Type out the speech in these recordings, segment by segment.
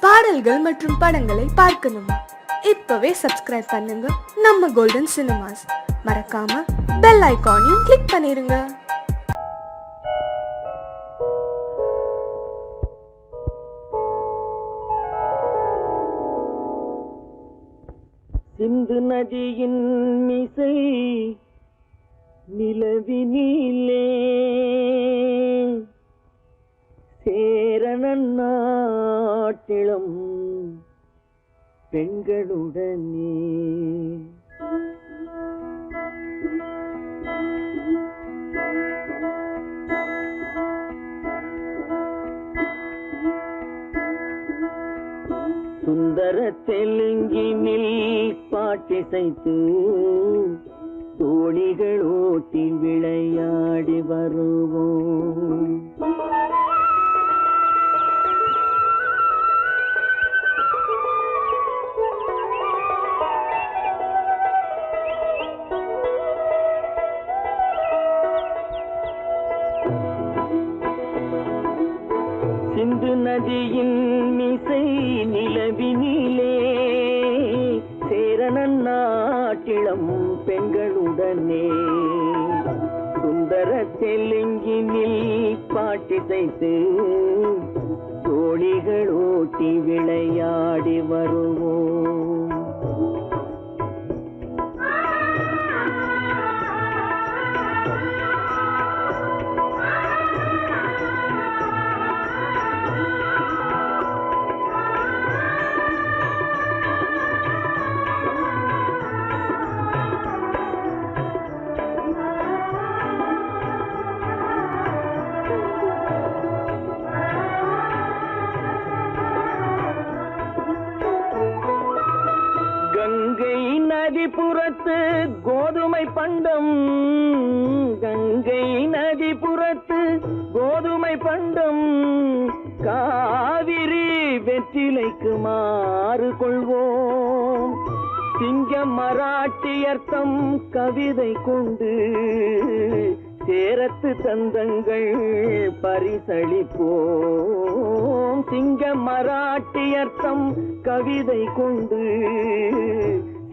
பாடல்கள் மற்றும் படங்களை பார்க்கணுமா? இப்பவே சப்ஸ்கிரைப் பண்ணுங்க நம்ம கோல்டன் சினிமாஸ். மறக்காம பெல் ஐகானையும் கிளிக் பண்ணிருங்க. சிந்து நதியின் மிசை நிலவினிலே சேரணன் நாட்டிளம் பெண்களுடனே சுந்தர தெலுங்கினில் பாட்டிசைத்து தோணிகள் ஓட்டி விளையாடி வருவோம். சிந்து நதியின் மிசை நிலவினிலே சேரணன் நாட்டிளம் பெண்களுடனே சுந்தர தெலுங்கினில் பாட்டிசைத்து தோணிகள் ஓட்டி விளையாடி வருவோம். கங்கை நதிபுறத்து கோதுமை பண்டம், கங்கை நதிபுறத்து கோதுமை பண்டம், காவிரி வெற்றிலைக்கு மாறு கொள்வோம். சிங்க மராட்டியர்த்தம் கவிதை கொண்டு சேரத்து தந்தங்கள் பரிசளிப்போம். சிங்க மராட்டியர்த்தம் கவிதை கொண்டு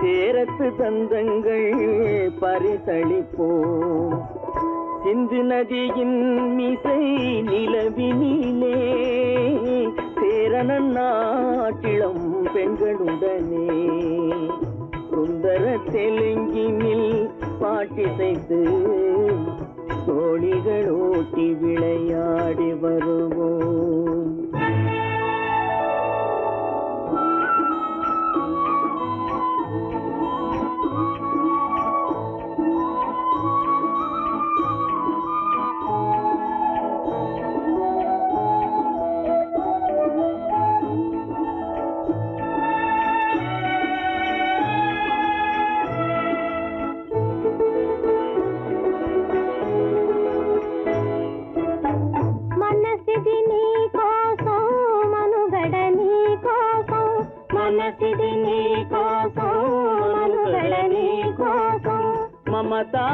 சேரத்து தந்தங்கள் பரிசளிப்போம். சிந்து நதியின் மிசை நிலவினிலே சேரணன் நாட்டிளம் பெண்களுடனே சுந்தர தெலுங்கினில் பாட்டிசைத்து தோணிகள் ஓட்டி விளையாடி வருவோம்.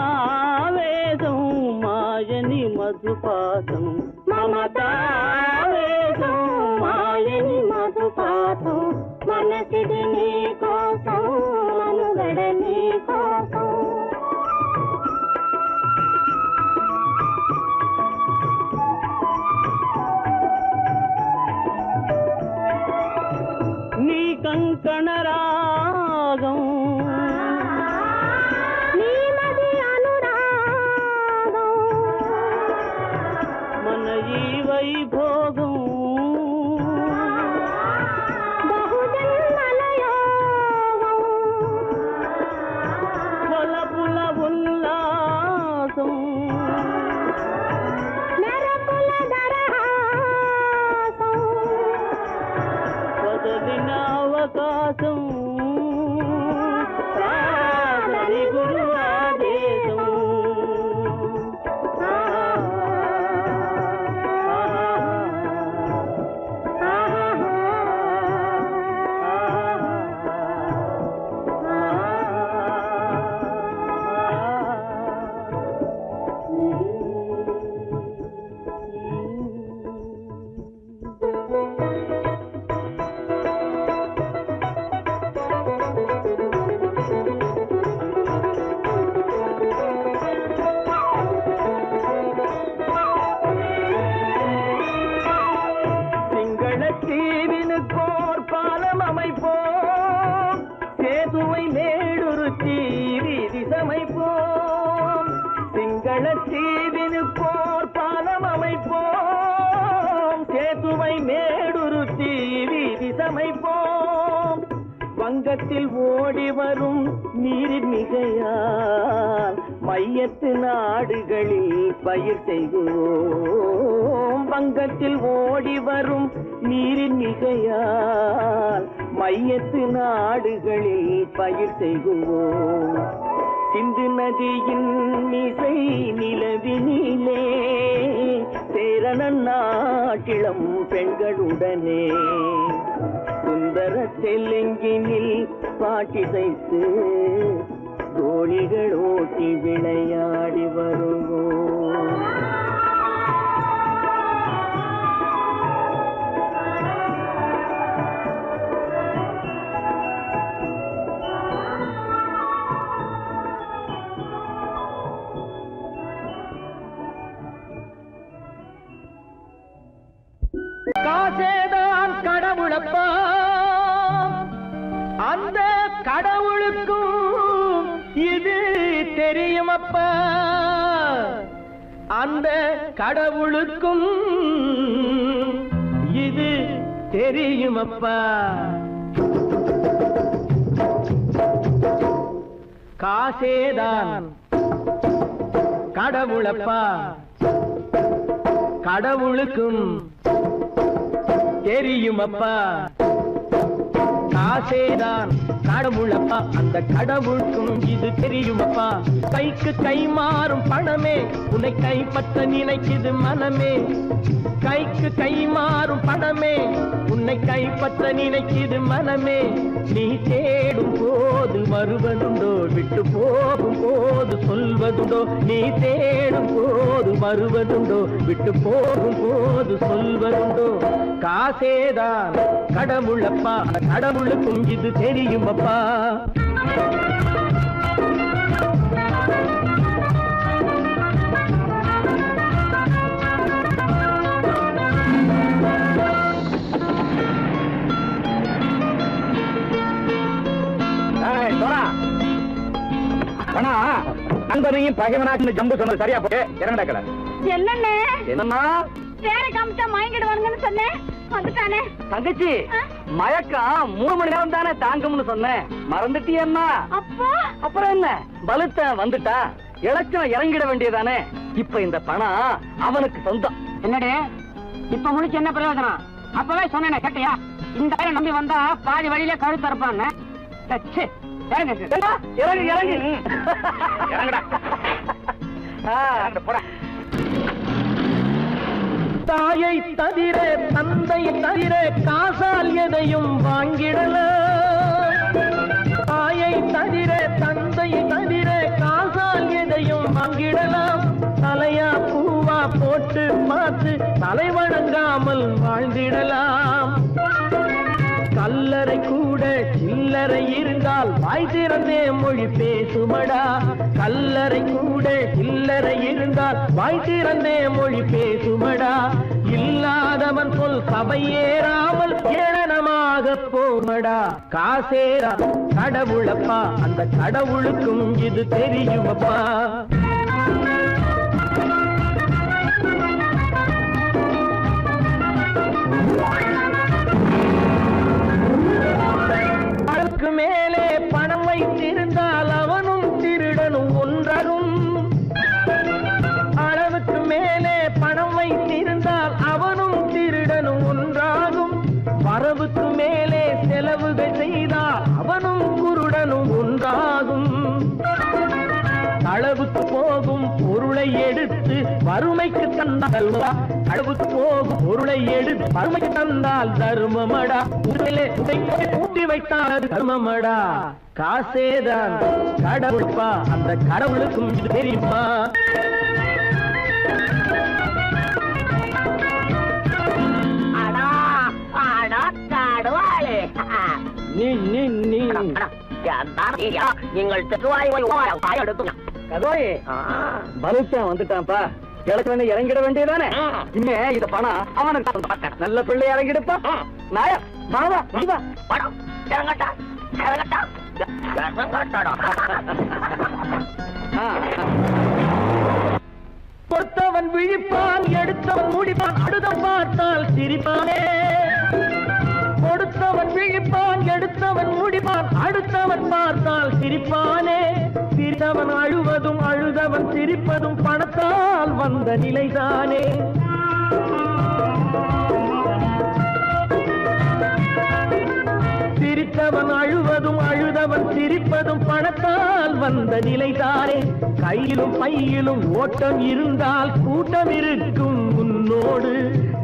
మమతావేదం మాయని మధుపాతం, మమతావేదం మాయని మధుపాతం, మనసిది నీ కోసం మనుగడ నీ కోసం. నీ కంకణ రాగం వైభోగం బహుజన్మలయోగం వలపుల ఉల్లాసం మెరపుల దరహాసం వదలిన అవకాశం సాగని గురు ఆదేశం. தீவினுக்கோர் பாலம் அமைப்போம், சேதுவை மேடுருத்தி வீதி சமைப்போம். சிங்கள தீவினுக்கோர் பாலம் அமைப்போம், சேதுவை மேடுருத்தி வீதி சமைப்போம். வங்கத்தில் ஓடி வரும் நீரின் மிகையால் மையத்து நாடுகளில் பயிர் செய்வோம். வங்கத்தில் ஓடி வரும் நீரின் மிகையால் மையத்து நாடுகளில் பயிர் செய்வோம். சிந்து நதியின் மிசை நிலவினிலே சேரணன் நாட்டிளம் பெண்களுடனே சுந்தர தெலுங்கினில் பாட்டிசைத்து தோழிகள் ஓட்டி விளையாடி வருவோம். காசேதான் கடவுளப்பா, அந்த கடவுளுக்கும் இது தெரியுமப்பா, அந்த கடவுளுக்கும் இது தெரியுமப்பா. காசேதான் கடவுளப்பா, கடவுளுக்கும் தெரியுமப்பா. காசேதான் கடவுளப்பா, அந்த கடவுளுக்கும் இது தெரியுமப்பா. கைக்கு கை மாறும் பணமே உன்னை கைப்பற்ற நினைக்குது மனமே. கைக்கு கை மாறும் பணமே உன்னை கைப்பற்ற நினைக்குது மனமே. நீ தேடும் போது வருவதுண்டோ, விட்டு போகும் போது சொல்வதுண்டோ. நீ தேடும் போது வருவதுண்டோ, விட்டு போகும் போது சொல்வதுண்டோ. காசேதான் கடவுளப்பா, கடவுளுக்கும் இது தெரியுமப்பா. நண்பனையும் பகைவனாக்கு ஜம்பு சொன்னது சரியா போட்டு இறங்கடக்கல. என்னண்ணே என்னன்னா வேற காமிச்சா மயங்கிடுவானுங்கன்னு சொன்னேன், வந்துட்டானே. தங்கச்சி மயக்கம் 3 மணி நேரம் தானே தாங்கும்னு சொன்னேன், மறந்துட்டியம்மா? அப்போ அப்புறம் என்ன, பலுத்த வந்துட்டா இலச்சம் இறங்கிட வேண்டியதானே. இப்ப இந்த பணம் அவனுக்கு சொந்தம். என்னடே இப்ப முடிச்சு என்ன பிரயோஜனம்? அப்பவே சொன்னேனே கேட்டியா? இந்த பேரை நம்பி வந்தா பாதி வழியில கழுத்து இருப்பான்னு. இறங்கு இறங்கு இறங்குடா. போடா. தாயை தவிர தந்தை தவிர காசால் எதையும் வாங்கிடலாம். தாயை தவிர தந்தை தவிர காசால் எதையும் வாங்கிடலாம். தலையா பூவா போட்டு பார்த்து தலை வணங்காமல் வாழ்ந்திடலாம். கல்லறை கூட சில்லறை இருந்தால் வாய் திறந்தே மொழி பேசுமடா. கல்லறை கூட சில்லறை இருந்தால் வாய் திறந்தே மொழி பேசுமடா. இல்லாதவன் சொல் சபையேறாமல் ஏளனமாக போமடா. காசேரா கடவுளப்பா, அந்த கடவுளுக்கும் இது தெரியுமப்பா. அளவுக்கு மேலே பணம் வைத்திருந்தால் அவனும் திருடனும் ஒன்றாகும். அளவுக்கு மேலே பணம் வைத்திருந்தால் அவனும் திருடனும் ஒன்றாகும். வரவுக்கு மேலே செலவுகள் செய்தால் அவனும் குருடனும் ஒன்றாகும். அளவுக்கு போகும் பொருளை எடுத்து வறுமைக்கு தந்தால் அளவுக்கு போகும் பொருளை எடுத்து வறுமைக்கு தந்தால் தர்மமடா. ஊட்டி வைத்தால் தர்மமடா. காசேதான் கடவுள்பா, அந்த கடவுளுக்கும் இது தெரியுமா? நீ நீ நீ பலுத்தான் வந்துட்டான்ப்பா. கிழக்கு இறங்கிட வேண்டியதானே. இனிமே இந்த பணம் அவனுக்கு நல்ல பிள்ளை இறங்கிடுப்பா. நாயா வா இறங்கட்டா இறங்கட்டா இறங்கட்டாடா. பொறுத்தவன் விழிப்பான், எடுத்தவன் முடிப்பான், அடுத்தவன் பார்த்தால் சிரிப்பானே. கொடுத்தவன் விழிப்பான், எடுத்தவன் முடிப்பான், அடுத்தவன் பார்த்தால் சிரிப்பானே. சிரித்தவன் அழுவதும் அழுதவன் சிரிப்பதும் பணத்தால் வந்த நிலைதானே. சிரித்தவன் அழுவதும் அழுதவன் சிரிப்பதும் பணத்தால் வந்த நிலைதானே. கையிலும் பையிலும் ஓட்டம் இருந்தால் கூட்டம் இருக்கும் உன்னோடு.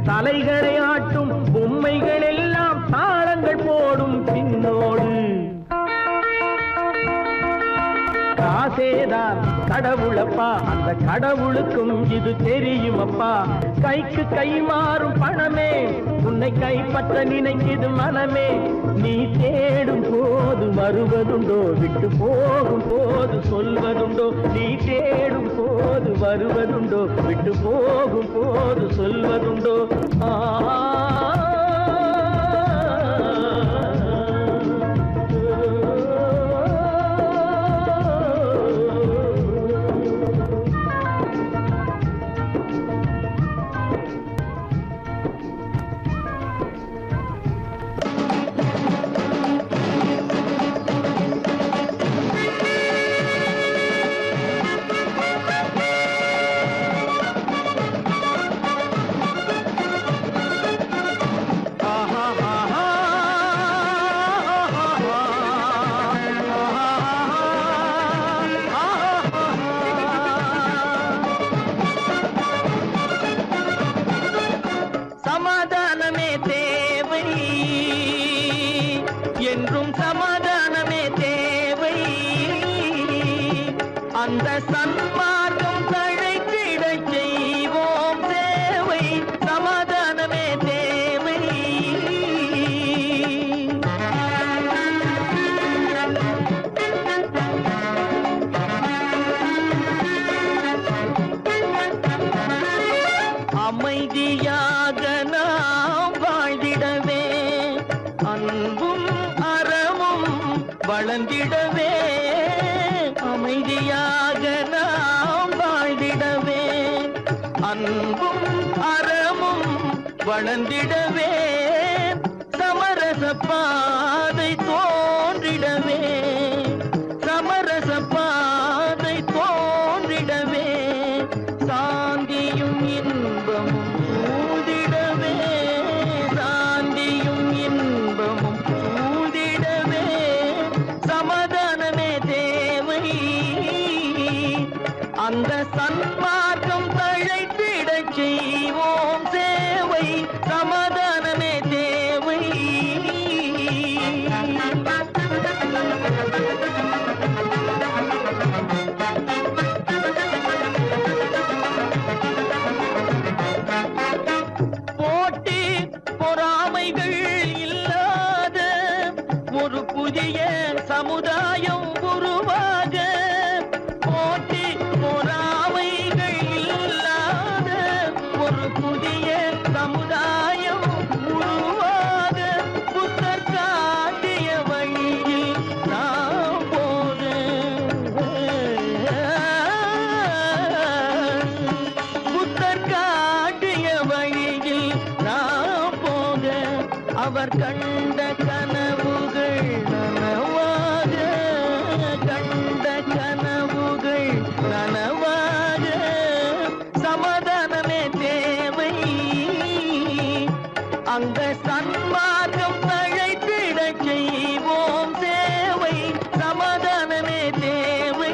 தலைகளை ஆட்டும் பொம்மைகள் எல்லாம் தாளங்கள் போடும் பின்னோடு. காசேதான் கடவுளப்பா, அந்த கடவுளுக்கும் இது தெரியுமப்பா. கைக்கு கை மாறும் பணமே உன்னை கைப்பற்ற நினைக்குது மனமே. நீ தேடும் போது வருவதுண்டோ, விட்டு போகும் போது சொல்வதுண்டோ. நீ தேடும் போது வருவதுண்டோ, விட்டு போகும் போது சொல்வதுண்டோ. சமாதானமே தேவை என்றும் சமாதானமே தேவை. அந்த சன்மார்க்கம் தழைத்திடச் செய்வோம் சேவை. சமாதானமே தேவை. அமைதியாக நாம் வாழ்ந்திடவே, அன்பும் அறமும் வளர்ந்திடவே. அமைதியாக நாம் வாழ்ந்திடவே, அன்பும் அறமும் வளர்ந்திடவே. சமரச பாதை தோன்றிடவே, சமரச பாதை தோன்றிடவே. சாந்தியும் இன்பமும் சூழ்ந்திடவே, சாந்தியும் இன்பமும் சூழ்ந்திடவே. சமாதானமே தேவை. அந்த சன்மார்க்கம் தழைத்திடச் செய்வோம் சேவை. சமாதானமே தேவை. போட்டி பொறாமைகள் இல்லாத ஒரு புதிய சமுதாயம் உருவாக. போட்டி பொறாமைகள் இல்லாத ஒரு புதிய சமுதாயம் உருவாக. புத்தர் காட்டிய வழியில் நாம் போக, புத்தர் காட்டிய வழியில் நாம் போக. அவர் கண்ட கனவுகள் நனவாக, கண்ட கனவுகள் நனவாக. சமாதானமே தேவை. அங்க சன்மார்க்கம் தழைத்திடச் செய்வோம் சேவை. சமாதானமே தேவை.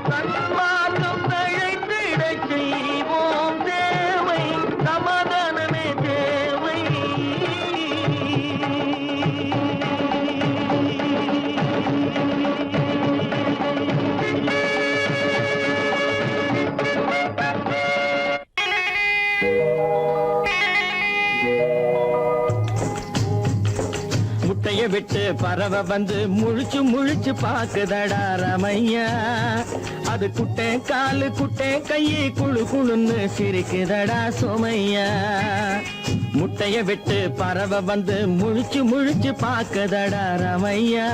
சன்மார்க்கம் தழைத்திடச் செய்வோம் தேவை, சமாதானமே தேவை. முட்டைய விட்டு பறவை வந்து முழிச்சு முழிச்சு பாக்குதடா ரமையா. அது குட்டை காலு குட்டை கையை குழு குழுன்னு சிரிக்குதடா சோமையா. முட்டைய விட்டு பறவை வந்து முழிச்சு முழிச்சு பாக்குதடா ரமையா.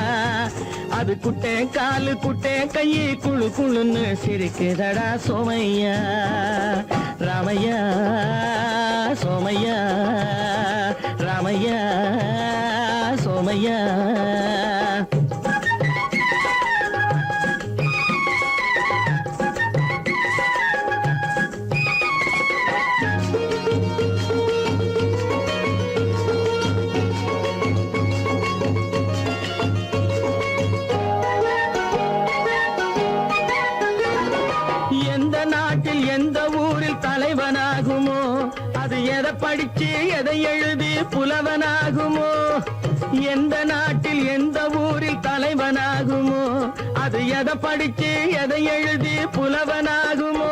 அது குட்டை காலு குட்டை கையை குழு குழுன்னு சிரிக்குதடா சோமையா. ராமையா சோமையா, ராமையா சோமையா. எந்த நாட்டில் எந்த ஊரில் தலைவனாகுமோ, அது எதை படிச்சு எதை எழுதி புலவனாகுமோ. எந்த நாட்டில் எந்த ஊரில் தலைவனாகுமோ, அது எதை படிச்சு எதை எழுதி புலவனாகுமோ.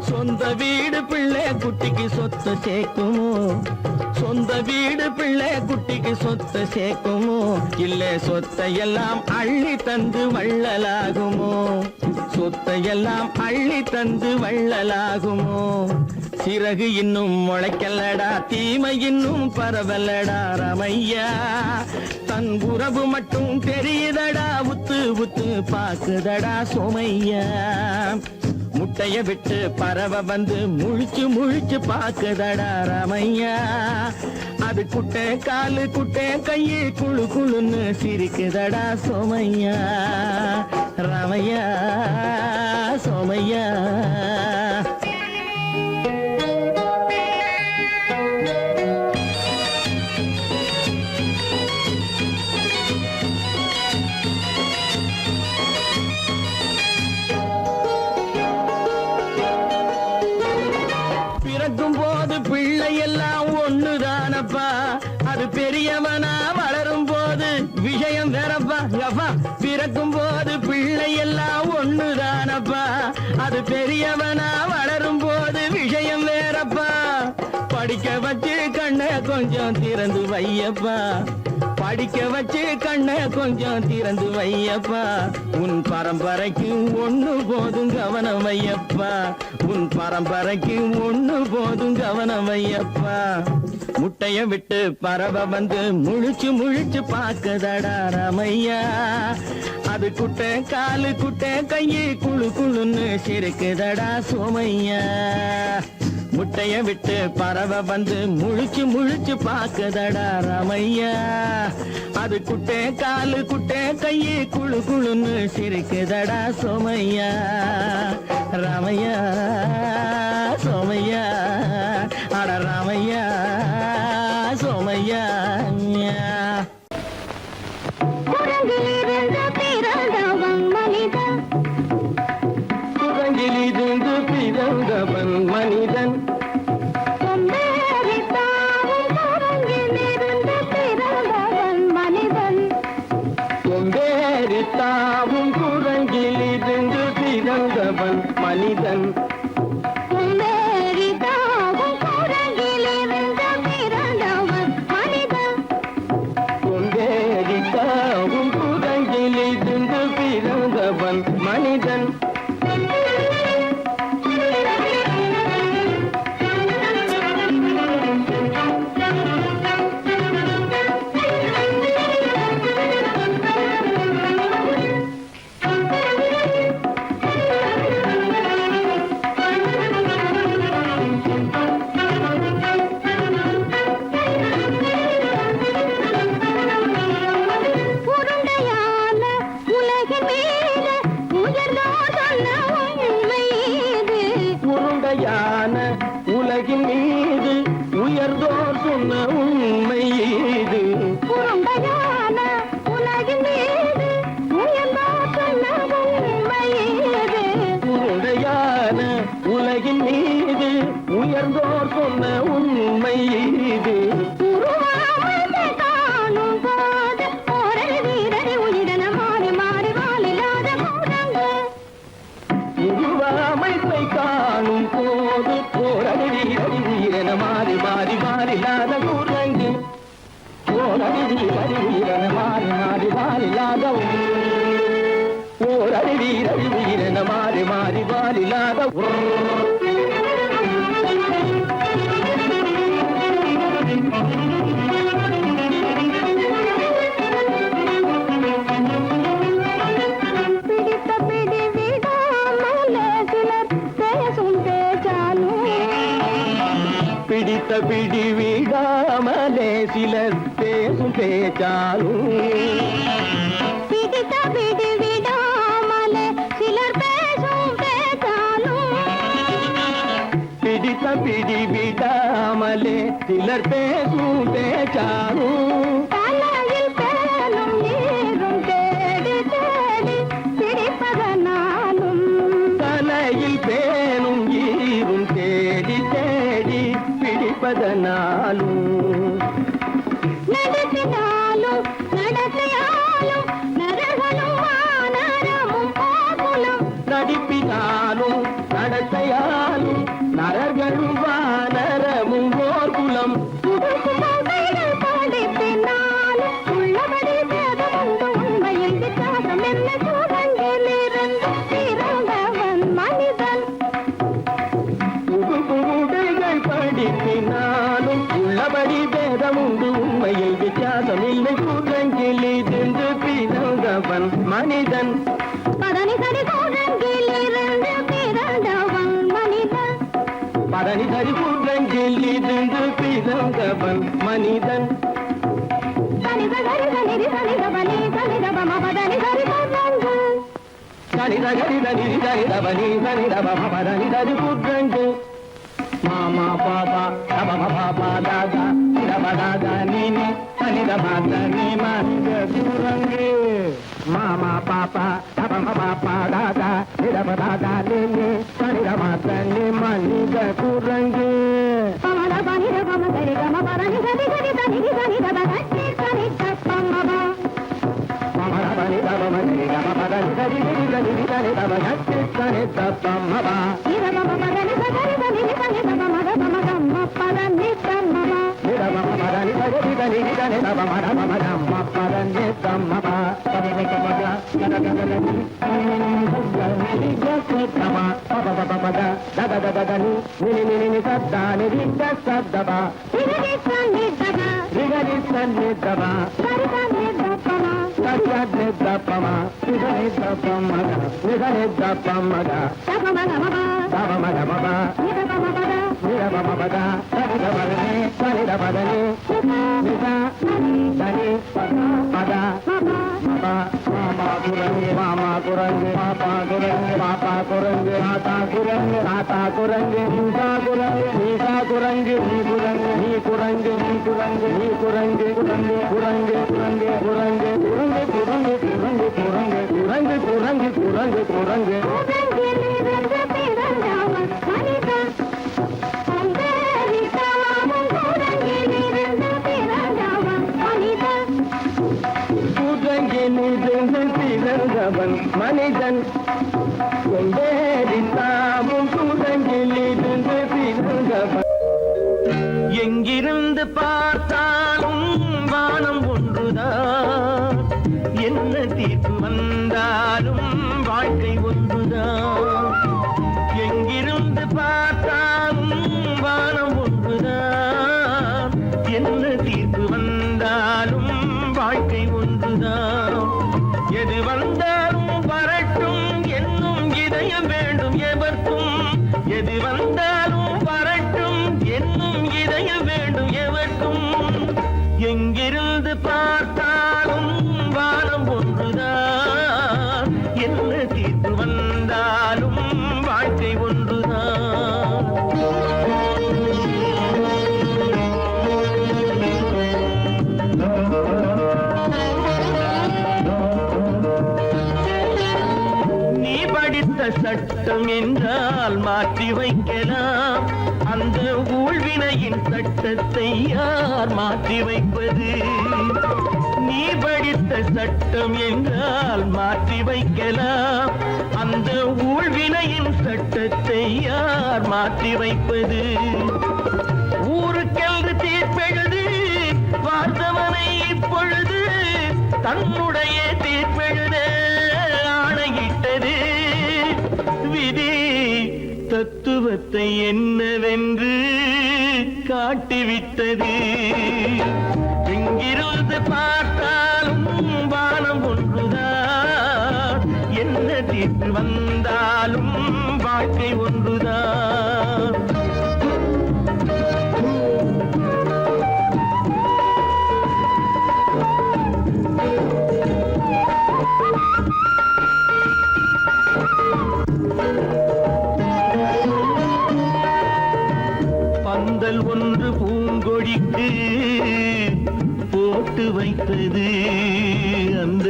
சொந்த வீடு பிள்ளை குட்டிக்கு சொத்து சேர்க்குமோ, சொந்த வீடு பிள்ளை குட்டிக்கு சொத்து சேர்க்குமோ. இல்ல சொத்தை எல்லாம் அள்ளி தந்து வள்ளலாகுமோ, சொத்தை எல்லாம் அள்ளி தந்து வள்ளலாகுமோ. சிறகு இன்னும் முளைக்கல்லடா, தீமை இன்னும் பரவலடா ரமையா. தன் உறவு மட்டும் தெரியுதடா, உத்து உத்து பாக்குதடா சோமையா. முட்டைய விட்டு பறவை வந்து முழிச்சு முழிச்சு பாக்குதடா ரமையா. அது குட்டை காலு குட்டை கையை குழு குழுன்னு சிரிக்குதடா சோமையா. ரமையா சோமையா. பிறக்கும் போது பிள்ளை எல்லாம் ஒண்ணுதானப்பா, அது பெரியவனா வளரும் போது விஷயம் வேறப்பா. அப்பா பிறக்கும் போது பிள்ளை எல்லாம் ஒண்ணுதானப்பா, அது பெரியவனா வளரும் போது விஷயம் வேறப்பா. படிக்க வச்சு கண்ணை கொஞ்சம் திறந்து வையப்பா, படிக்க வச்சு கண்ணை கொஞ்சம் திறந்து வையப்பா. உன் பரம்பரைக்கு ஒண்ணு போதும் கவனம் வையப்பா, உன் பரம்பரைக்கு ஒண்ணு போதும் கவனம் வையப்பா. முட்டைய விட்டு பறவை வந்து முழிச்சு முழிச்சு பாக்குதடா ரமையா. அது குட்டை காலு குட்டை கையை குழு குழுன்னு சிரிக்குதடா சோமையா. முட்டைய விட்டு பறவை வந்து முழிச்சு முழிச்சு பாக்குதடா ரமையா. அது குட்டை காலு குட்டை கையை குழு குழுன்னு சிரிக்குதடா சோமையா. ரமையா சோமையா, அட ரமையா சோமையா. குரங்கிலிருந்து பிறந்தவன் மனிதன், குரங்கிலிருந்து பிறந்தவன் மனிதன். கொம்பேறித்தாவும் குரங்கிலிருந்து பிறந்தவன் மனிதன், கொம்பேறித்தாவும் குரங்கிலிருந்து பிறந்தவன் மனிதன். கொம்பேறித்தாவும் குரங்கிலிருந்து பிறந்தவன் மனிதன், கொம்பேறித்தாவும் குரங்கிலிருந்து பிறந்தவன் மனிதன். ஓர் அறிவீர் அறிவீரென மாறி மாறி வாலில்லாத பிடித்த பிடி விடாமலே சிலர் பேசும் பேச்சாலும் பிடித்த பிடி விடாமலே சிலர் பேசும் பேச்சாலும் பிடித்த பிடி விடாமலே சிலர் பேசும் பேச்சாலும் பிடித்த பிடி விடாமலே சிலர் பேசும் பேச்சாலும் தலையில் பேலும் நீரும் தேடி தேடி பிடிப்பதனாலும் தலையில் பேணும் ஈரும் தேடி தேடி பிடிப்பதனாலும் நடத்தினாலும் நடத்தையாலும் நரகளும் வானரமும் கோகுலம் நடிப்பினாலும் நடத்தையாலும் நரர்களும் வானரமும் ஓர் குலம் புதுசுமைகள் படிப்பினாலும் உள்ளபடி பேதமுண்டு உண்மையில் வித்தியாசம் என்ன சூழங்கிலிருந்து பிறந்தவன் மனிதன் புதுகள் படிப்பினாலும் உள்ளபடி பேதமுண்டு உண்மையில் வித்தியாசம் இல்லை கூட்டங்கிலிருந்து பிறந்தவன் மனிதன் பதனி சரி சூழங்கிலிருந்து பிறந்தவன் மனிதன் பதனி சரி கூட்டங்கிலிருந்து பிறந்தவன் மனிதன் சனித சரித நிதி சனித பலி சனித பம பதனி சரி சூழங்கு சனித கரித நிதி சரித பனி சனித பம பதனி சரி கூட்டங்கு மாமா பாபா தப பாபா தாதா சிரப தாதா நீனி சனித மாத நீ மனித குரங்கு மாமா பாப்பா தப பாப்பா தாதா சிரப தாதா நீனி சனித மாத நீ மனித குரங்கு பமத பனித பம சரி கம பதனி சரி சரி தனி சனித பதனி சனி தப்பமப மமர பனி தப மனி கம பதனி சரி சரி சனி தப சனி சனி தப்பமப இத பம பதனி சரி தனி சனி தப மத பம கம்ம பதனி தம்மப நிரப பதனி சரி தனி சனி தப மர மம கம்ம பதனி தம்மப பதனி கமக கனகனனி தம பப பப பத தத தத தனி நினி நினி சத்தா நிதி சத்தப இதி சனி தப ரிகரி சன்னி தப சரி சனி தப்பம சத்யத்னி தப்பம நிதனி தப்பமக நிதனி தப்பமக தபம கமப தப மக மப இத பம பத நிரப மபத சனித பதனி சனித பதனி நித தனி பத மப மாமா குரங்கு மாமா குரங்கு பாப்பா குரங்கு பாப்பா குரங்கு ஆத்தா குரங்கு ஆத்தா குரங்கு நீசா குரங்கு நீசா குரங்கு நீ குரங்கு நீ குரங்கு நீ குரங்கு நீ குரங்கு குரங்கு குரங்கு குரங்கு குரங்கு குரங்கு குரங்கு குரங்கு குரங்கு குரங்கு குரங்கு குரங்கு சூழங்கிலிருந்து பிறந்தவன் மனிதன் அந்தரித்தாவும் சூழங்கிலிருந்து பிறந்தவன் மனிதன் கூட்டங்கிலிருந்து பிறந்தவன் மனிதன் கொண்டேரித்தாவும் கூட்டங்கிலிருந்து பிறந்தவன் எங்கிருந்து பார்த்தாலும் வானம் ஒன்றுதான் என்ன தீர்ப்பு வந்தாலும் வாழ்க்கை ஒன்றுதான் எங்கிருந்து பார்த்தாலும் வானம் ஒன்றுதான் என்ன தீர்ப்பு வந்தாலும் வாழ்க்கை ஒன்றுதான் எது வந்தாலும் வரட்டும் என்னும் இதயம் வேண்டும் எவர்க்கும் எது வந்தாலும் வரட்டும் என்னும் இதயம் வேண்டும் எவர்க்கும் எங்கிருந்து பார்த்தாலும் வானம் ஒன்றுதான் என்ன தீர்ப்பு வந்தாலும் வாழ்க்கை ஒன்றுதான் நீ படித்த சட்டம் என்றால் மாற்றி வைக்கலாம் அந்த ஊழ்வினையின் சட்டத்தை யார் மாற்றி வைப்பது நீ படித்த சட்டம் என்றால் மாற்றி வைக்கலாம் அந்த ஊழ்வினையின் சட்டத்தை யார் மாற்றி வைப்பது ஊருக்கென்று தீர்ப்பெழுது பார்த்தவனை இப்பொழுது தன்னுடைய தீர்ப்பெழுத ஆணையிட்டது விதி தத்துவத்தை என்னவென்று காட்டிவிட்டது. எங்கிருந்து பார்த்தாலும் வானம் ஒன்றுதான், என்ன தீர்ப்பு வந்தாலும் வாழ்க்கை ஒன்றுதான். பந்தல் ஒன்று பூங்கொடிக்கு போட்டு வைத்தது, அந்த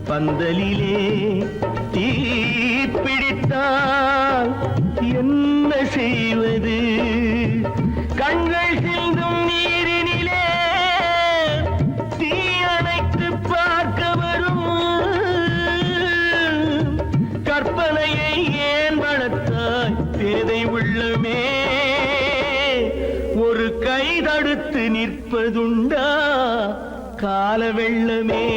பந்தலிலே தீப்பிடித்தால் என்ன செய்வது? கண்கள் சிந்தும் நீரினிலே தீ அணைத்து பார்க்க வரும் கற்பனையை ஏன் வளர்த்தாய் பேதை உள்ளமே? ஒரு கை தடுத்து நிற்பதுண்டா கால வெள்ளமே?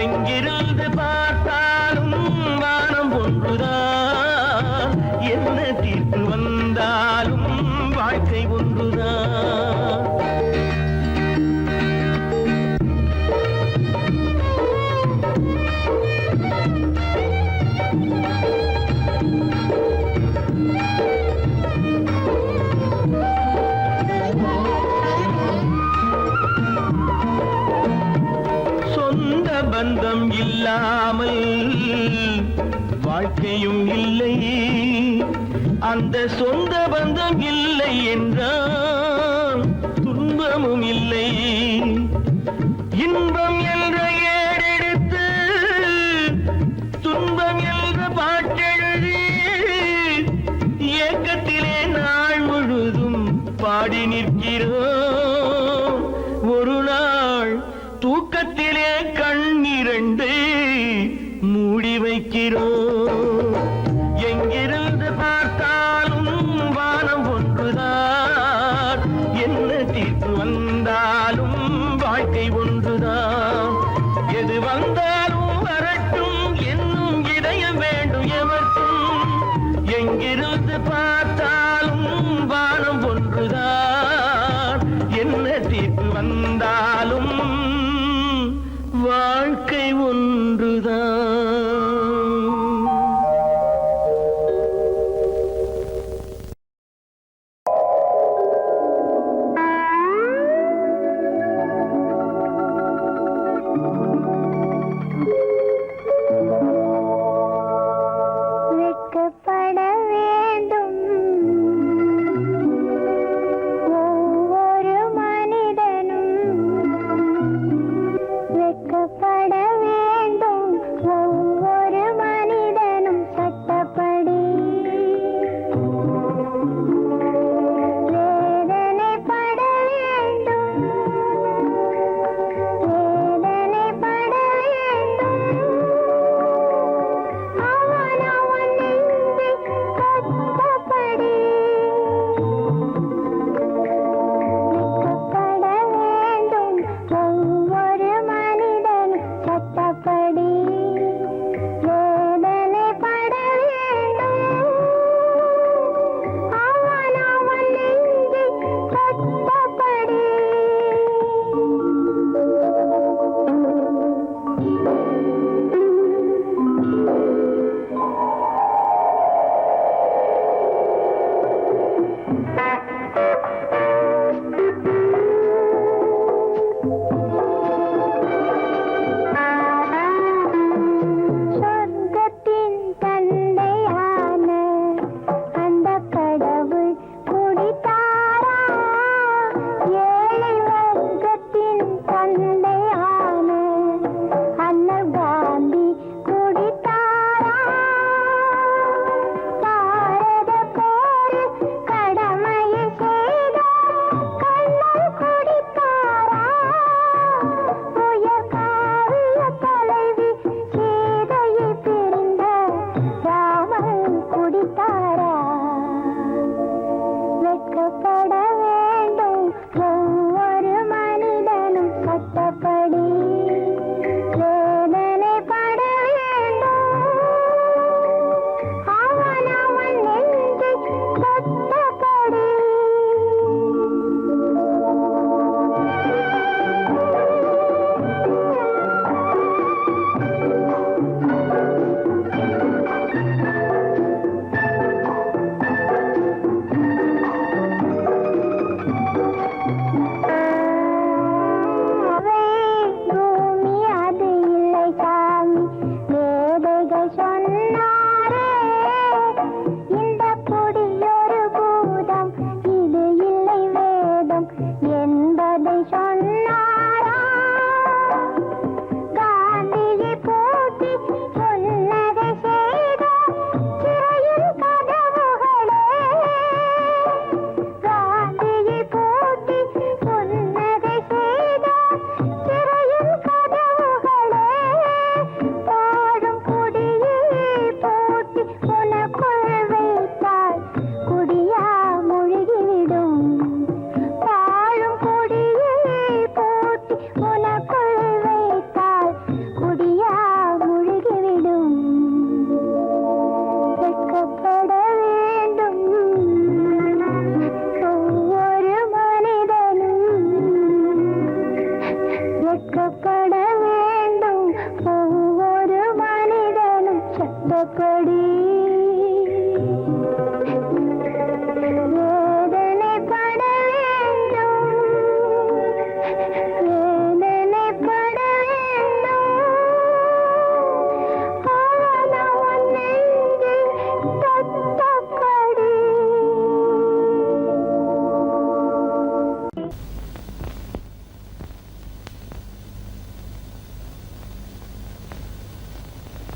எங்கிருந்து பார்த்தாலும் வானம் ஒன்றுதான், என்ன தீர்ப்பு வந்தாலும் வாழ்க்கை ஒன்றுதான். பந்தம் இல்லாமல் வாழ்க்கையும் இல்லை, அந்த சொந்த பந்தம் இல்லை என்றால் துன்பமும் இல்லை. இன்பம் என்ற ஏடெடுத்து துன்பம் என்ற பாட்டெழுதி ஏக்கத்திலே நாள் முழுதும் பாடி நிற்கிறோம். ஒரு நாள் தூக்கத்திலே கண்ணிரண்டு மூடி வைக்கிறோம். எங்கிருந்து பார்த்தாலும் வானம் ஒன்றுதான், என்ன தீர்ப்பு வந்தாலும் வாழ்க்கை ஒன்றுதான். எது வந்தாலும் வரட்டும் என்னும் இதயம் வேண்டும் எவர்க்கும். எங்கிருந்து பார்த்தாலும் வானம் ஒன்றுதான், என்ன தீர்ப்பு வந்தாலும் வாழ்க்கை ஒன்றுதான். வெட்கப்பட வேண்டும் ஒவ்வொரு மனிதனும், வெட்கப்பட வேண்டும் ஒவ்வொரு தப்படி வேதனைப்பட வேண்டும் வேதனைப்பட வேண்டும் ஆனா உன் நெஞ்சில் தப்படி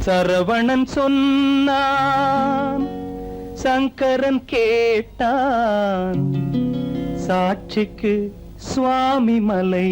சரவணன் சொன்னான், சங்கரன் கேட்டான், சாட்சிக்கு சுவாமி மலை.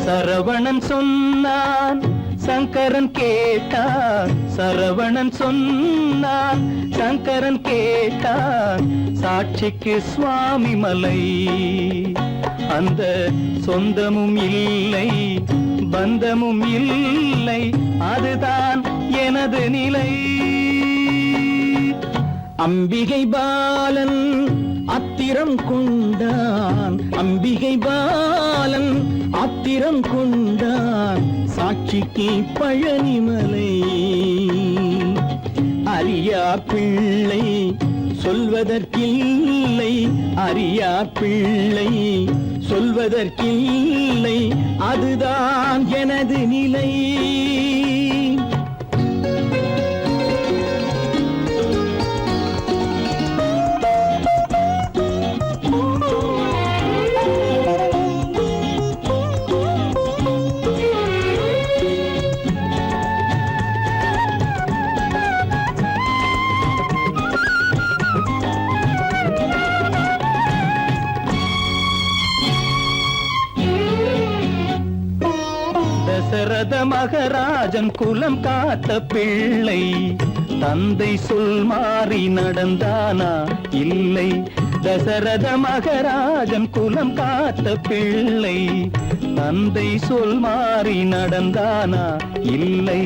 சரவணன் சொன்னான், சங்கரன் கேட்டான், சரவணன் சொன்னான், சங்கரன் கேட்டான், சாட்சிக்கு சுவாமி மலை. அந்த சொந்தமும் இல்லை, பந்தமும் இல்லை, அதுதான் எனது நிலை. அம்பிகை பாலன் அத்திரம் கொண்டான், அம்பிகை பாலன் ஆத்திரம் கொண்டான், சாட்சிக்கு பழனிமலை. அறியா பிள்ளை சொல்வதற்கில்லை, அறியா பிள்ளை சொல்வதற்கில்லை, அதுதான் எனது நிலை. தசரத மகராஜன் குலம் காத்த பிள்ளை, தந்தை சொல் மாறி நடந்தானா இல்லை. தசரத மகராஜன் குலம் காத்த பிள்ளை, தந்தை சொல் மாறி நடந்தானா இல்லை.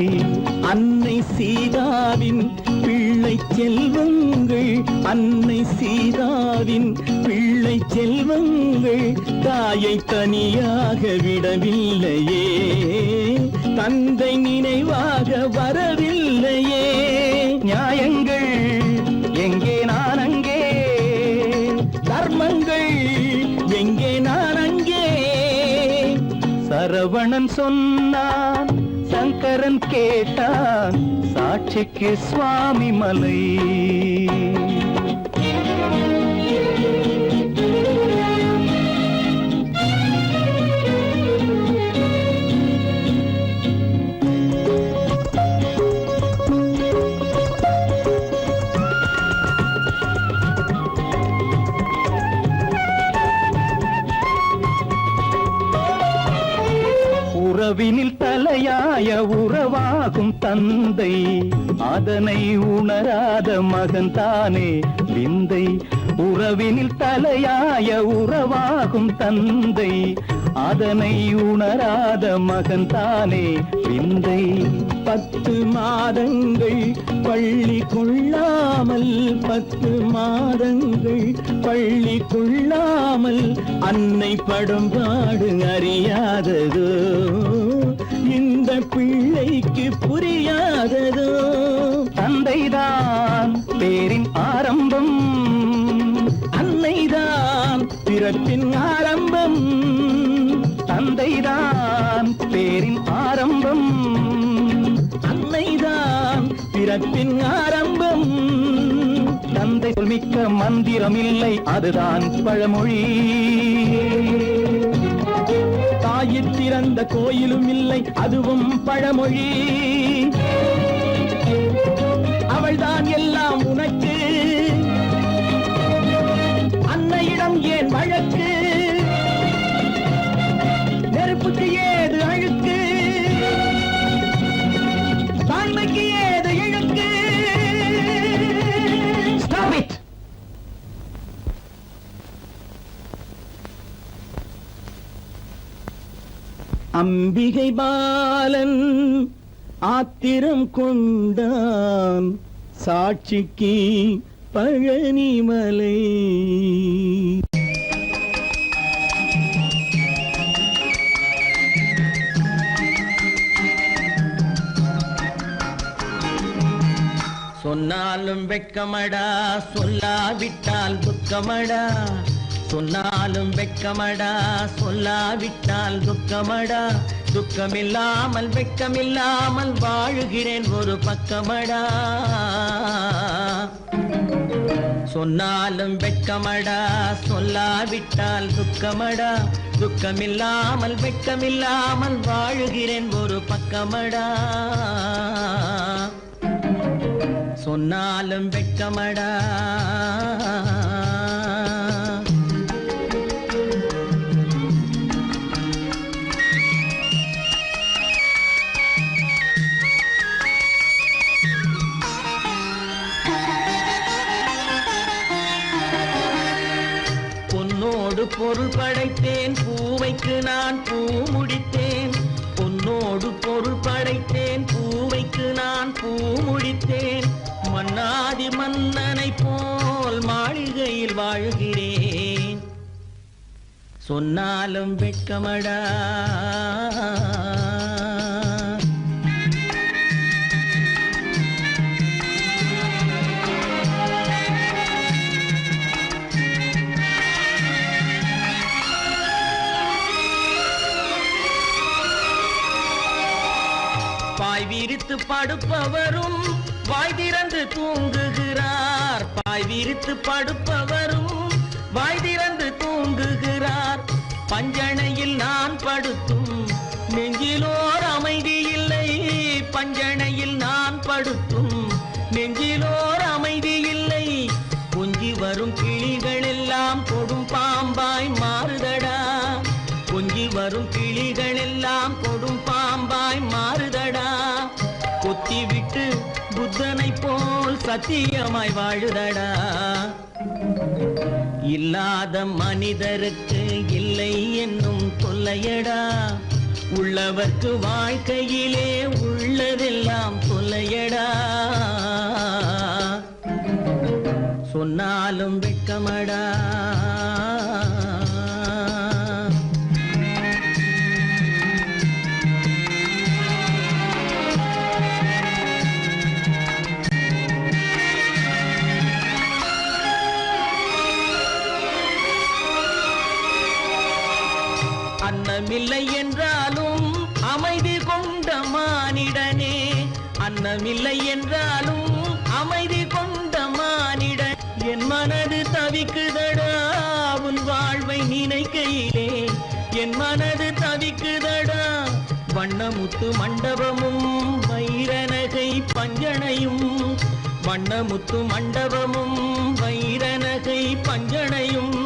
அன்னை சீதாவின் பிள்ளை செல்வங்கள், அன்னை சீதாவின் பிள்ளை செல்வங்கள் தாயை தனியாக விடவில்லையே, தந்தை நினைவாக வரவில்லையே. நியாயங்கள் எங்கே நான் அங்கே, தர்மங்கள் எங்கே நான் அங்கே. சரவணன் சொன்னான், சங்கரன் கேட்டான், சாட்சிக்கு சுவாமி மலை. உறவினில் தலையாய உறவாகும் தந்தை, அதனை உணராத மகன் தானே விந்தை. உறவினில் தலையாய உறவாகும் தந்தை, அதனை உணராத மகன் தானே விந்தை. 10 மாதங்கள் பள்ளி கொள்ளாமல், 10 மாதங்கள் பள்ளி கொள்ளாமல், அன்னை படும் பாடு அறியாததோ, இந்த பிள்ளைக்கு புரியாததோ. தந்தைதான் பேரின் ஆரம்பம், அன்னைதான் பிறப்பின் ஆரம்பம். தந்தைதான் பேரின் ஆரம்பம், அன்னைதான் பிறப்பின் ஆரம்பம். தந்தை சொல்மிக்க மந்திரம் இல்லை, அதுதான் பழமொழி. தாயிற் திறந்த கோயிலும் இல்லை, அதுவும் பழமொழி. அவள்தான் எல்லாம் உனக்கு, அன்னையிடம் ஏன் வழக்கு? நெருப்புக்கு ஏது அழுக்கு, தாய்மைக்கு ஏது இழுக்கு? Stop it! அம்பிகை பாலன் ஆத்திரம் கொண்டான், சாட்சிக்கு பழனிமலை. சொன்னாலும் வெட்கமடா, சொல்லாவிட்டால் துக்கமடா. சொன்னாலும் வெட்கமடா, சொல்லாவிட்டால் துக்கமடா. துக்கமில்லாமல் வெட்கமில்லாமல் வாழுகிறேன் ஒரு பக்கமடா. சொன்னாலும் வெட்கமடா, சொல்லாவிட்டால் துக்கமடா. துக்கமில்லாமல் வெட்கமில்லாமல் வாழுகிறேன் ஒரு பக்கமடா. சொன்னாலும் வெட்கமடா. பொன்னோடு பொருள் படைத்தேன், பூவைக்கு நான் பூ முடித்தேன். பொன்னோடு பொருள் படைத்தேன், பூவைக்கு நான் பூ முடித்தேன். மன்னாதி மன்னனை போல் மாளிகையில் வாழ்கிறேன். சொன்னாலும் வெட்கமடா. பாய் விரித்து படுப்பவரும் வாய் திறந்து தூங்குகிறார். பாய் விரித்து படுப்பவரும் வாய் திறந்து தூங்குகிறார். பஞ்சணையில் நான் படுத்தும் நெஞ்சிலோர் அமைதி இல்லை. பஞ்சணையில் நான் படுத்தும் நெஞ்சிலோர் அமைதி இல்லை. கொஞ்சி வரும் கிளிகள் எல்லாம் கொடும் பாம்பாய் மாறுதடா. கொஞ்சி வரும் கிளிகள் எல்லாம் கொடும் பாம்பாய் மாறுதடா. கொத்தி விட்டு புத்தனை போல் சத்தியமாய் வாழுதடா. இல்லாத மனிதருக்கு இல்லை என்னும் தொல்லையடா. உள்ளவர்க்கு வாழ்க்கையிலே உள்ளதெல்லாம் தொல்லையடா. சொன்னாலும் வெட்கமடா. அன்னமில்லை என்றாலும் அமைதி கொண்ட மானிடனே. அன்னமில்லை என்றாலும் அமைதி கொண்ட மானிடன். என் மனது தவிக்குதடா உன் வாழ்வை நினைக்கையிலே. என் மனது தவிக்குதடா. வண்ணமுத்து மண்டபமும் வைரநகை பஞ்சனையும். வண்ணமுத்து மண்டபமும் வைரநகை பஞ்சனையும்.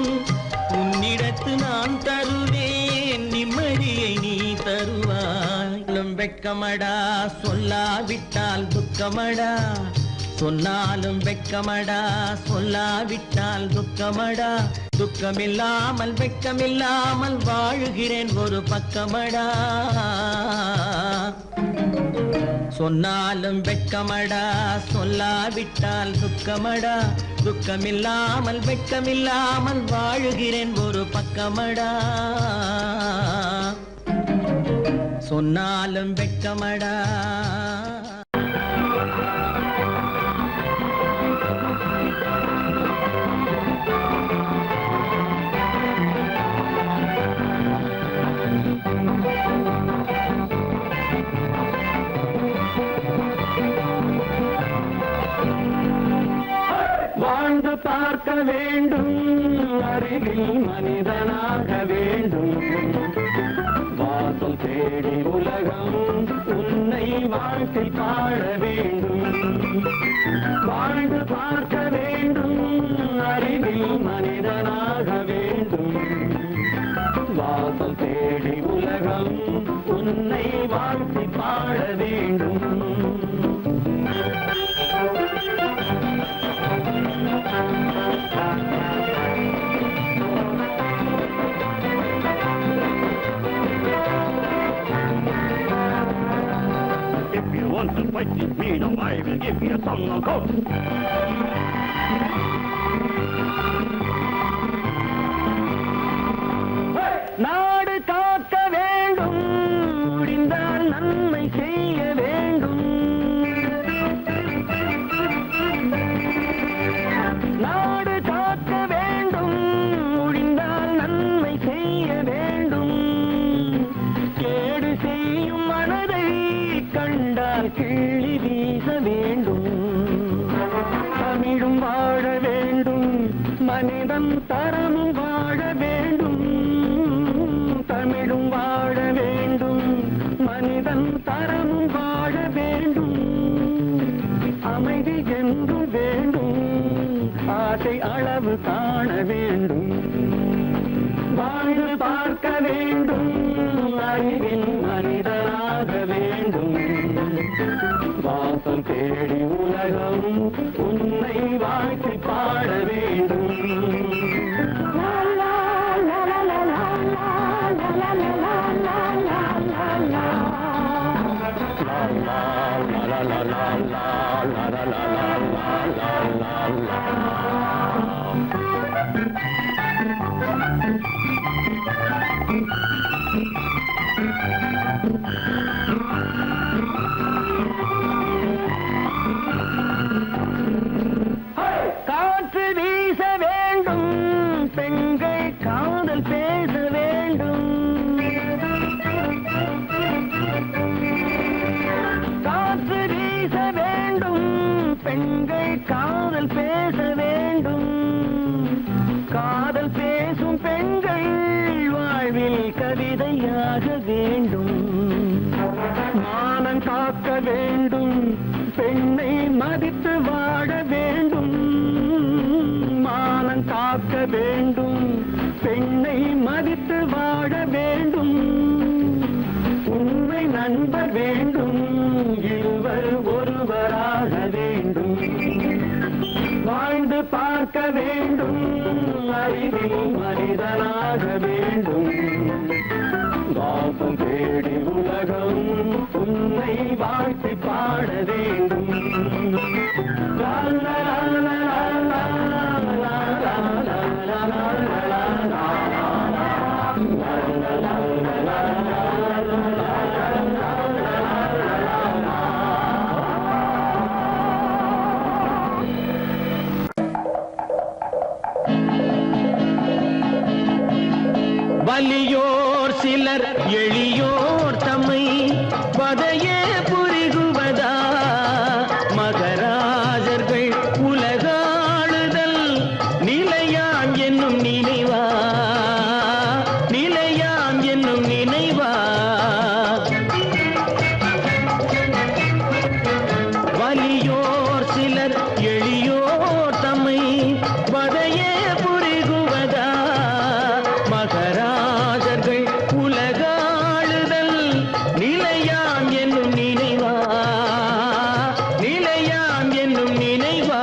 உன்னிடத்து நான் தருவேன், நிம்மதியை நீ தருவாய். வெட்கமடா, சொல்லாவிட்டால் துக்கமடா. சொன்னாலும் வெட்கமடா, சொல்லாவிட்டால் துக்கமடா. துக்கமில்லாமல் வெட்கமில்லாமல் வாழுகிறேன் ஒரு பக்கமடா. சொன்னாலும் வெட்கமடா, சொல்லாவிட்டால் துக்கமடா. துக்கமில்லாமல் வெட்கமில்லாமல் வாழுகிறேன் ஒரு பக்கமடா. சொன்னாலும் வெட்கமடா. வாழ்ந்து பார்க்க வேண்டும், அறிவில் மனிதனாக வேண்டும். வாசல் தேடி உலகம் உன்னை வாழ்க்கை பாட வேண்டும். வாழ்ந்து பார்க்க வேண்டும், அறிவில் மனிதனாக வேண்டும். வாசல் தேடி உலகம் உன்னை வாழ்க்கை பாட வேண்டும். If you you want to fight with me, now I will give you a song of hope. நாடு காக்க வேண்டும், முடிந்தால் நன்மை செய்ய வேண்டும். நாடு காக்க வேண்டும், முடிந்தால் நன்மை செய்ய வேண்டும். கேடு செய்யும் மனதை கண்டால் கிள்ளி வீச வேண்டும். தமிழும் வாழ வேண்டும், மனிதன் தரமும் வாழ வேண்டும். தமிழும் வாழ வேண்டும், மனிதன் தரமும் வாழ வேண்டும். அமைதி என்றும் வேண்டும், ஆசை அளவு காண வேண்டும். வாழ்ந்து பார்க்க வேண்டும், அறிவின் மனிதனாக வேண்டும். வாசம் தேடி உலகம் உன்னை வாழ்த்தி பாட வேண்டும். காற்று வீச வேண்டும், பெண்கள் காதல் பேச வேண்டும். காற்று வீச வேண்டும், பெண்கள் காதல் பேச வேண்டும். காதல் பேசும் பெண்கள் வாழ்வில் கவிதையாக வேண்டும். மானம் காக்க வேண்டும், பெண்ணை மதித்து வாழ வேண்டும். மானம் காக்க வேண்டும், பெண்ணை மதித்து வாழ வேண்டும். உண்மை நண்பர் வேண்டும், இருவர் ஒருவராக வேண்டும். வாழ்ந்து பார்க்க வேண்டும், அறிவில் மனிதனாக வேண்டும். வாசம் தேடி உலகம் உன்னை வாழ்த்தி பாட வேண்டும். லா லா லா லா லா லா லா லா லா லா லா. வலியோர் சிலர் எளியோர் தம்மை வதையே புரிகுவதா மகராஜர்கள் உலகாளுதல் நிலையாம் என்னும் நினைவா நிலையாம் என்னும் நினைவா வலியோர் சிலர் எளியோர் தம்மை வதையே புரிகுவதா மகராஜர்கள் உலகாளுதல் நிலையாம் என்னும் நினைவா நிலையாம் என்னும் நினைவா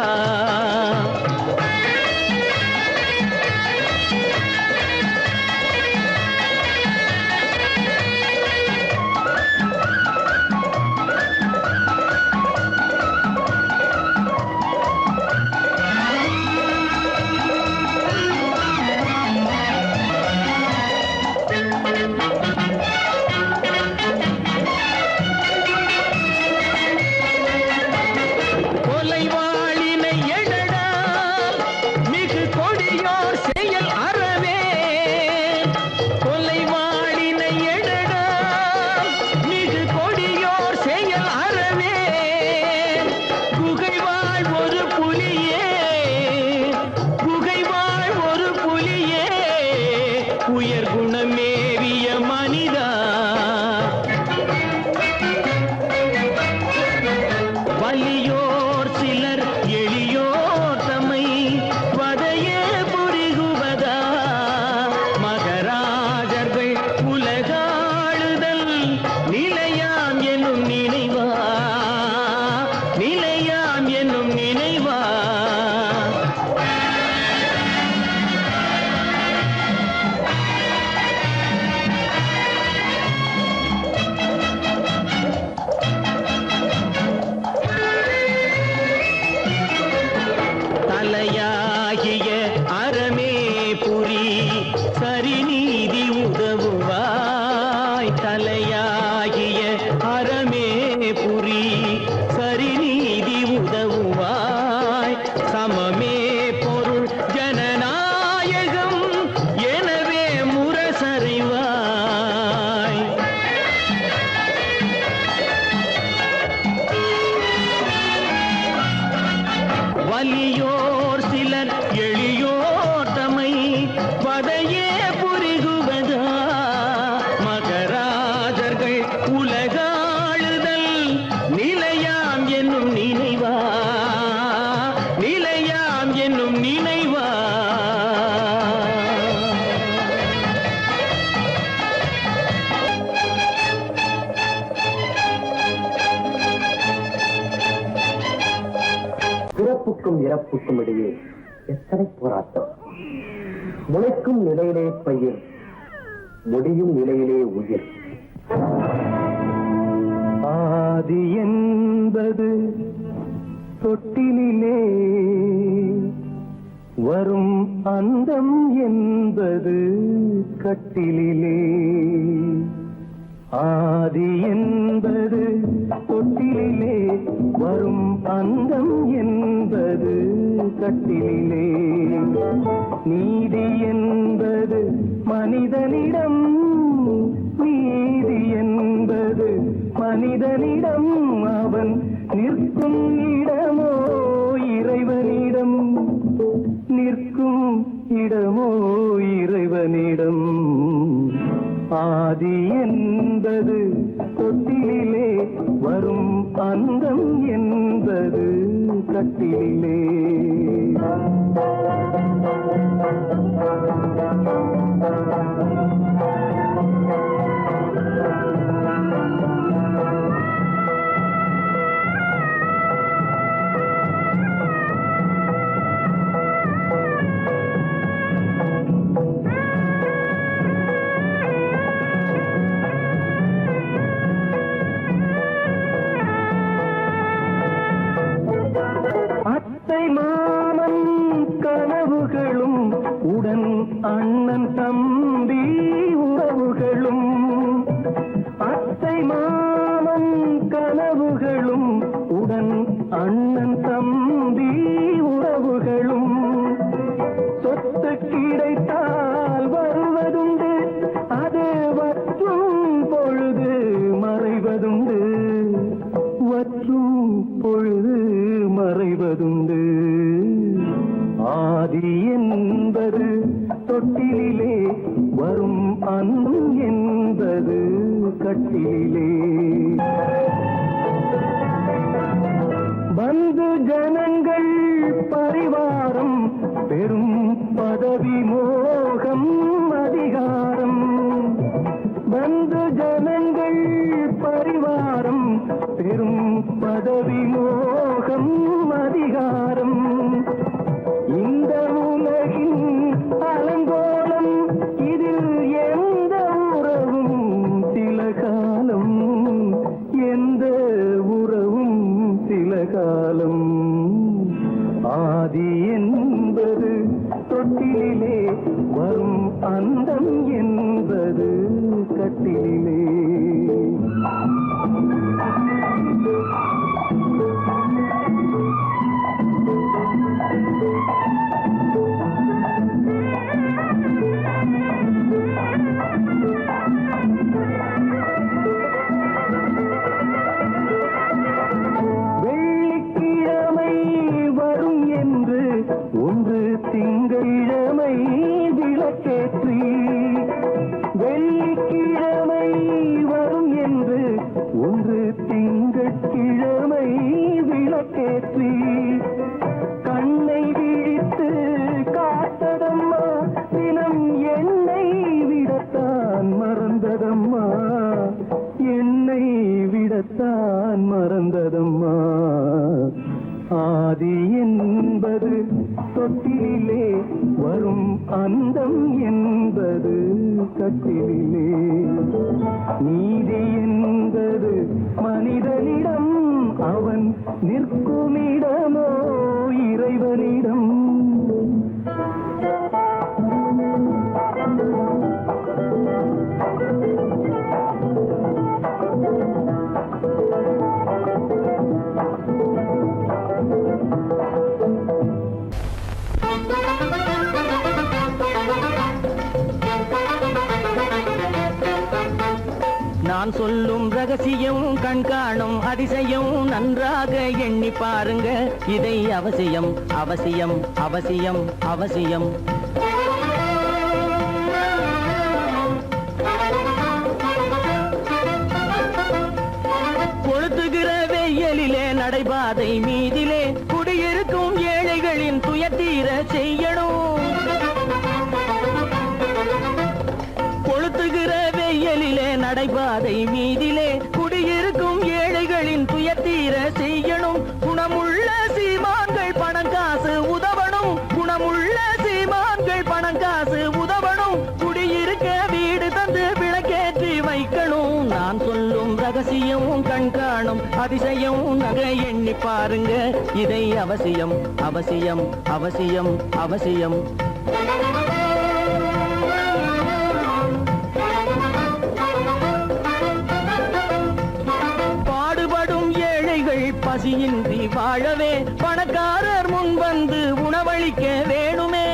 சபரி நீதி உதவுவாய் சமமே பொருள் ஜனநாயகம் எனவே முரசறிவாய் வலியோர் சிலர் எளியோர் தமை பதையே புரிகுவதா மகராஜர்கள் உலகாளுதல் நிலையாம் என்னும் நினைவா நிலையாம் என்னும் நினைவா பிறப்புக்கும் இறப்புக்கும் இடையே எத்தனை போராட்டம் முளைக்கும் நிலையிலே பயிர் முடியும் நிலையிலே உயிர் ஆதி என்பது தொட்டிலே வரும் அந்தம் என்பது கட்டிலே ஆதி என்பது தொட்டிலே வரும் அந்தம் என்பது கட்டிலே நீதி என்பது மனிதனிடம் நீதி என்பது மனிதனிடம் அவன் நிற்கும் இடமோ இறைவனிடம் நிற்கும் இடமோ இறைவனிடம் ஆதி என்பது தொட்டிலே வரும் அந்தம் என்பது கட்டிலே அத்தை மாமன் கனவுகளும் உடன் அண்ணன் தம்பி உறவுகளும் அத்தை மாமன் கனவுகளும் உடன் அண்ணன் தம்பி உறவுகளும் சொத்து கிடைத்தால் வருவதுண்டு அது வற்றும் பொழுது மறைவதுண்டு வற்றும் பொழுது மறைவதுண்டு ஆதி என்பது தொட்டிலே வரும் அன்பும் என்பது கட்டிலே பந்து ஜனங்கள் பரிவாரம் பெரும் பதவி மோகம் அதிகாரம் பந்து ஜனங்கள் பரிவாரம் பெரும் பதவி மோகம் அதிகாரம் இந்த உலகின் அலங்கோலம் இதில் எந்த உறவும் சில காலம் எந்த உறவும் சில காலம் ஆதி என்பது தொட்டிலே வரும் அந்தம் என்பது கட்டிலே வெள்ளிக்கிழமை வரும் என்று ஒன்று திங்களிழமை விளக்கேற்றி வெள்ளிக்கிழமை வரும் என்று ஒன்று திங்கட்கிழமை விளக்கேற்றி கண்ணை விழித்து காத்ததம்மா தினம் என்னை விடத்தான் மறந்ததம்மா என்னை விடத்தான் மறந்ததம்மா ஆதி என்பது தொட்டிலே வரும் அந்தம் என்பது கட்டிலே நீதி என்பது மனிதனிடம் அவன் நிற்குமிடமோ இறைவனிடம் நான் சொல்லும் ரகசியம் கண்காணும் அதிசயம் நன்றாக எண்ணி பாருங்க இதை அவசியம் அவசியம் அவசியம் அவசியம் கொளுத்துகிற வெயிலிலே நடைபாதை மீதிலே குடியிருக்கும் ஏழைகளின் துயத்தீர செய்யணும். கொளுத்துகிற வெயிலிலே நடைபாதை மீதிலே குடியிருக்கும் ஏழைகளின் துயத்தீர செய்யணும். குணமுள்ள சீமான்கள் பணம் காசு உதவணும். குணமுள்ள சீமான்கள் பணம் காசு உதவணும். குடியிருக்க வீடு தந்து விளக்கேற்றி வைக்கணும். நான் சொல்லும் ரகசியம் கண்காணும் அதிசயம் நகை எண்ணி பாருங்க இதை அவசியம் அவசியம் அவசியம் அவசியம் பாடுபடும் ஏழைகள் பசியின்றி வாழவே பணக்காரர் முன் வந்து உணவளிக்க வேணுமே.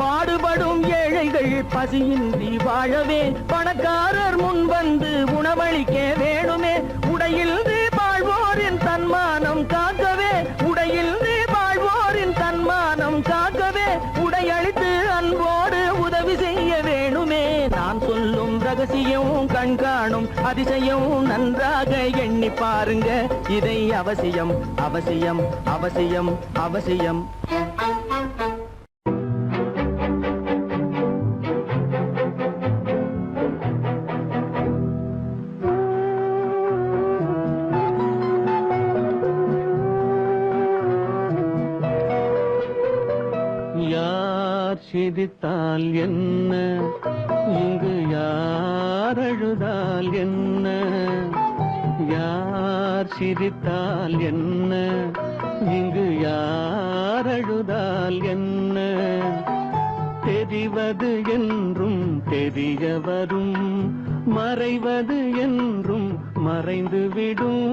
பாடுபடும் ஏழைகள் பசியின்றி வாழவே பணக்காரர் முன் வந்து உணவளிக்க வேணுமே. உடையில் வாழ்வோரின் தன்மானம் காக்கவே உடையில் வாழ்வோரின் தன்மானம் காக்கவே உடையளித்து அன்போடு உதவி செய்ய வேணுமே. நான் சொல்லும் ரகசியம் கண்காணும் அதிசயம் நன்றாக எண்ணி பாருங்க இதை அவசியம் அவசியம் அவசியம் அவசியம் சிரித்தால் என்ன இங்கு யார் அழுதால் என்ன யார் சிரித்தால் என்ன இங்கு யார் அழுதால் என்ன தெரிவது என்றும் தெரிய வரும் மறைவது என்றும் மறைந்து விடும்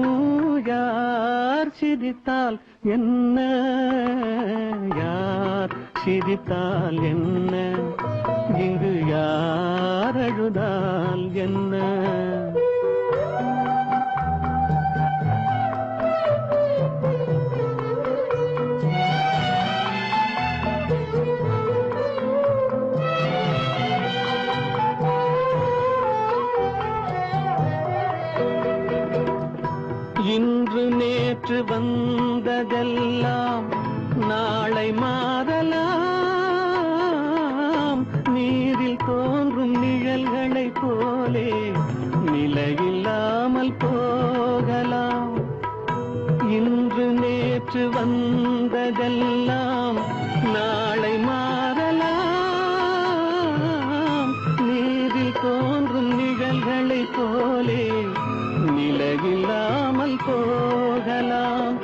யார் சிரித்தால் என்ன யார் சிரித்தால் என்ன இங்கு யார் அழுதால் என்ன இன்று நேற்று வந்ததெல்லாம் நாளை மாறலாம் நீரில் தோன்றும் நிழல்களைப் போலே நிலையில்லாமல் போகலாம் இன்று நேற்று வந்ததெல்லாம் நாளை மாறலாம் நீரில் தோன்றும் நிழல்களைப் போலே நிலையில்லாமல் போகலாம்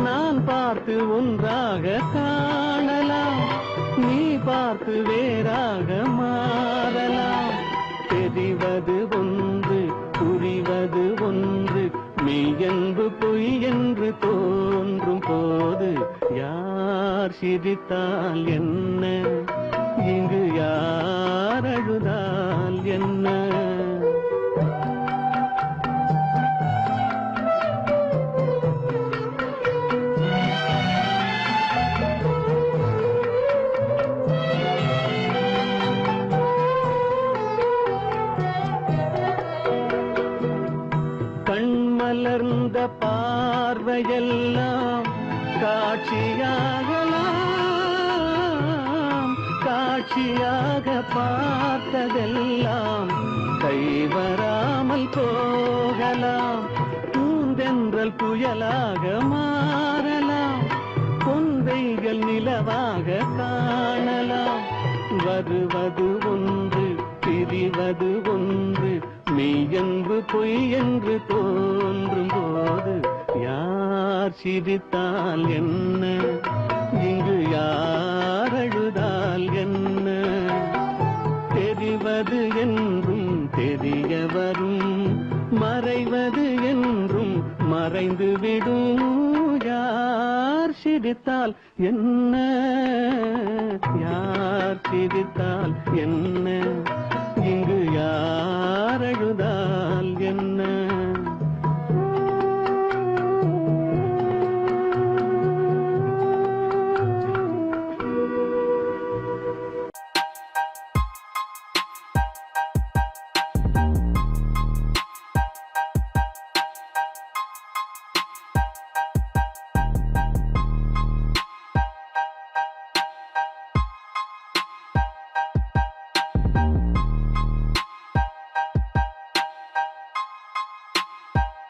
நான் பார்த்து ஒன்றாக காணலாம் நீ பார்த்து வேறாக மாறலாம் தெரிவது ஒன்று புரிவது ஒன்று மெய்யென்பு பொய் என்று தோன்றும் போது யார் சிரித்தால் என்ன இங்கு யார் அழுதால் என்ன கண்மலர்ந்த பார்வையெல்லாம் காட்சியாகலாம் காட்சியாக பார்த்ததெல்லாம் கைவராமல் போகலாம் பூந்தென்றல் புயலாக மாறலாம் பொந்தைகள் நிலவாக காணலாம் வருவது ஒன்று பிரிவது ஒன்று மெய்யென்பு பொய் என்று தோன்றும் போது யார் சிரித்தால் என்ன இங்கு யார் அழுதால் என்ன தெரிவது என்றும் தெரிய வரும் மறைவது என்றும் மறைந்து விடும் யார் சிரித்தால் என்ன யார் சிரித்தால் என்ன இங்கு யார் அழுதார்